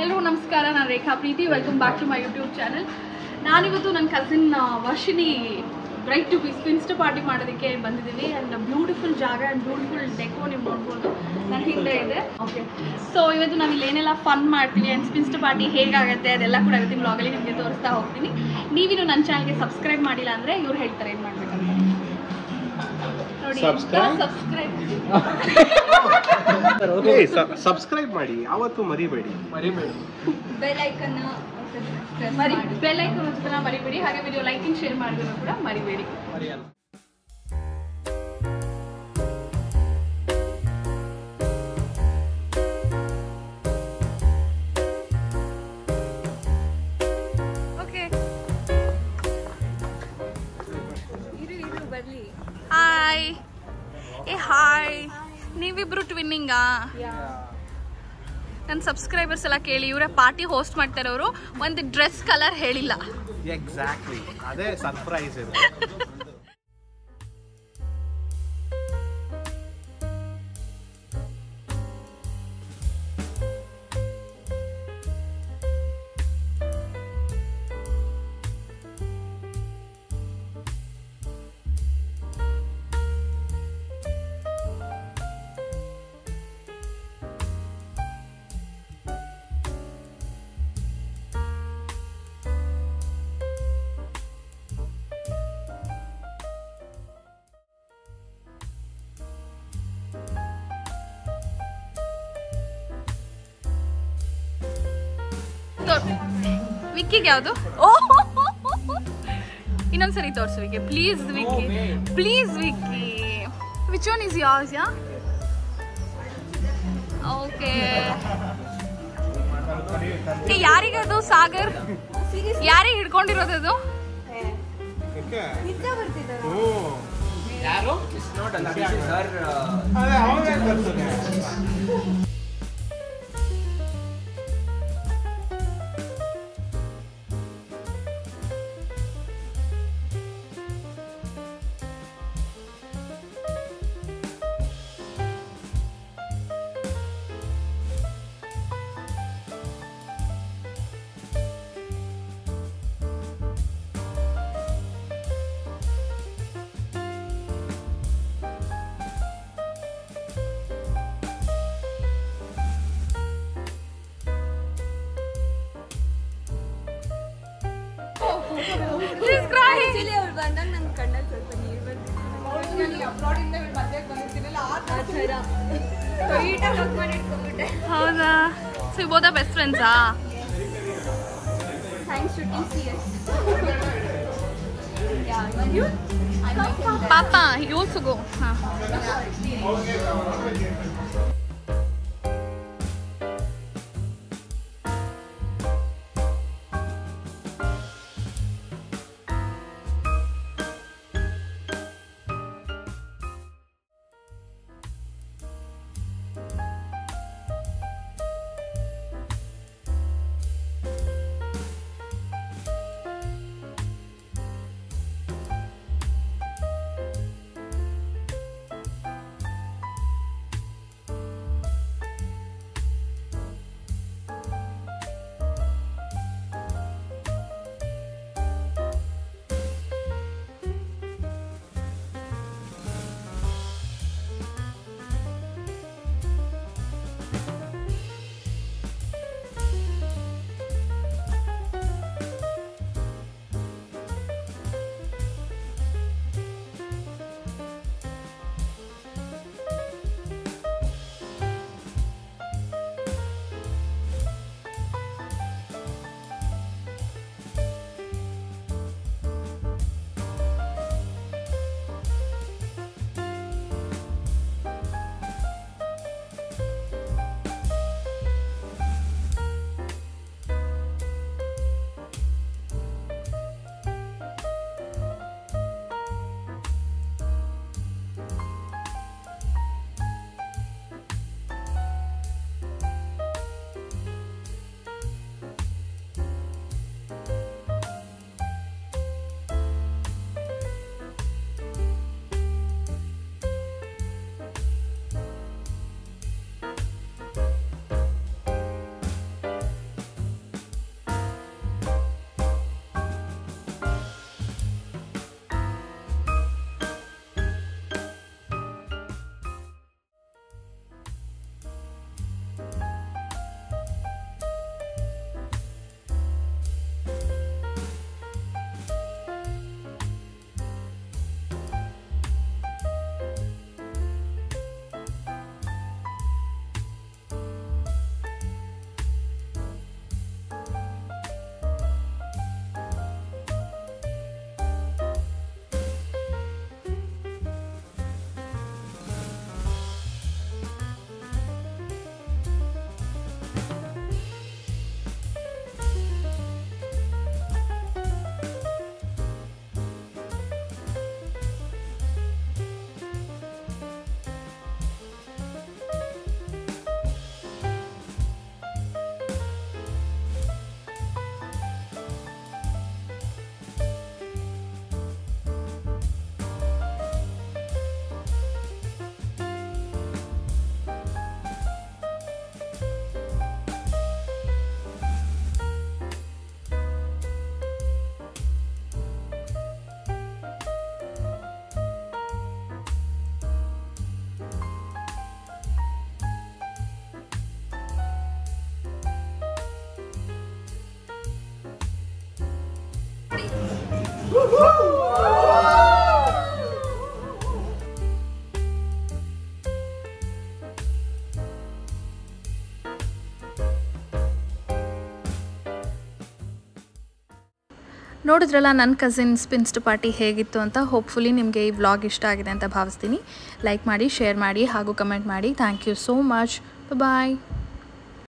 ಎಲ್ಲರಿಗೂ ನಮಸ್ಕಾರ, ನಾನು Rekha Preethi. Welcome back to my YouTube channel. ನಾನಿವತ್ತು ನನ್ನ cousin Varshini bride to be spinster party ಮಾಡೋದಕ್ಕೆ ಬಂದಿದ್ದೀವಿ. ಆ್ಯಂಡ್ ಬ್ಯೂಟಿಫುಲ್ ಜಾಗ ಆ್ಯಂಡ್ ಬ್ಯೂಟಿಫುಲ್ ಡೆಕೋ ನೀವು ನೋಡ್ಬೋದು, ನನ್ನ ಹಿಂದೆ ಇದೆ. ಓಕೆ, ಸೊ ಇವತ್ತು ನಾವು ಇಲ್ಲಿ ಏನೆಲ್ಲ ಫನ್ ಮಾಡ್ತೀವಿ ಆ್ಯಂಡ್ ಸ್ಪಿನ್ಸ್ಟರ್ ಪಾರ್ಟಿ ಹೇಗಾಗುತ್ತೆ ಅದೆಲ್ಲ ಕೂಡ ಇವತ್ತಿನ ಬ್ಲಾಗಲ್ಲಿ ನಿಮಗೆ ತೋರಿಸ್ತಾ ಹೋಗ್ತೀನಿ. ನೀವಿನ್ನು ನನ್ನ ಚಾನಲ್ಗೆ ಸಬ್ಸ್ಕ್ರೈಬ್ ಮಾಡಿಲ್ಲ ಅಂದರೆ ಇವ್ರು ಹೇಳ್ತಾರೆ ಏನು ಮಾಡಬೇಕಂತ. ನೋಡಿ, ಸಬ್ಸ್ಕ್ರೈಬ್ ಮಾಡಿ, ಯಾವತ್ತೂ ಮರಿಬೇಡಿ. ಬೆಲ್ ಐಕನ್ ಒತ್ತೋದನ್ನ ಮರಿಬೇಡಿ. ಹಾಗೆ ವಿಡಿಯೋ ಲೈಕಿಂಗ್ ಶೇರ್ ಮಾಡೋದನ್ನು ಕೂಡ ಮರಿಬೇಡಿ. ಹಾಯ್, ಏ ಹಾಯ್, ನೀವಿಬ್ರು ಟ್ವಿನ್ನಿಂಗಾ? ನನ್ನ ಸಬ್ಸ್ಕ್ರೈಬರ್ಸ್ ಎಲ್ಲ ಕೇಳಿ, ಇವರೇ ಪಾರ್ಟಿ ಹೋಸ್ಟ್ ಮಾಡ್ತಾರೆ. ಅವರು ಒಂದು ಡ್ರೆಸ್ ಕಲರ್ ಹೇಳಿಲ್ಲ. ಎಕ್ಸಾಕ್ಟ್ಲಿ, ಅದೇ ಸರ್ಪ್ರೈಸ್ ಇದೆ. ವಿಕ್ಕಿಗೆ ಯಾವುದು? ಇನ್ನೊಂದ್ಸರಿ ತೋರಿಸು Vicky, please Vicky, please Vicky. Which one is yours? Yeah, okay. ಯಾರಿಗದು? ಸಾಗರ್, ಯಾರಿಗೆ ಹಿಡ್ಕೊಂಡಿರೋದದು? ಯಾರು? ಹೌದಾ? So you both are best ಫ್ರೆಂಡ್ಸಾ? Thanks to TCS. Yeah, you? Papa, you also go. ನೋಡಿದ್ರಲ್ಲ ನನ್ನ ಕಸಿನ್ ಸ್ಪಿನ್ಸ್ಟ್ ಪಾರ್ಟಿ ಹೇಗಿತ್ತು ಅಂತ. ಹೋಪ್ಫುಲಿ ನಿಮಗೆ ಈ ವ್ಲಾಗ್ ಇಷ್ಟ ಆಗಿದೆ ಅಂತ ಭಾವಿಸ್ತೀನಿ. ಲೈಕ್ ಮಾಡಿ, ಶೇರ್ ಮಾಡಿ ಹಾಗೂ ಕಮೆಂಟ್ ಮಾಡಿ. Thank you so much. Bye.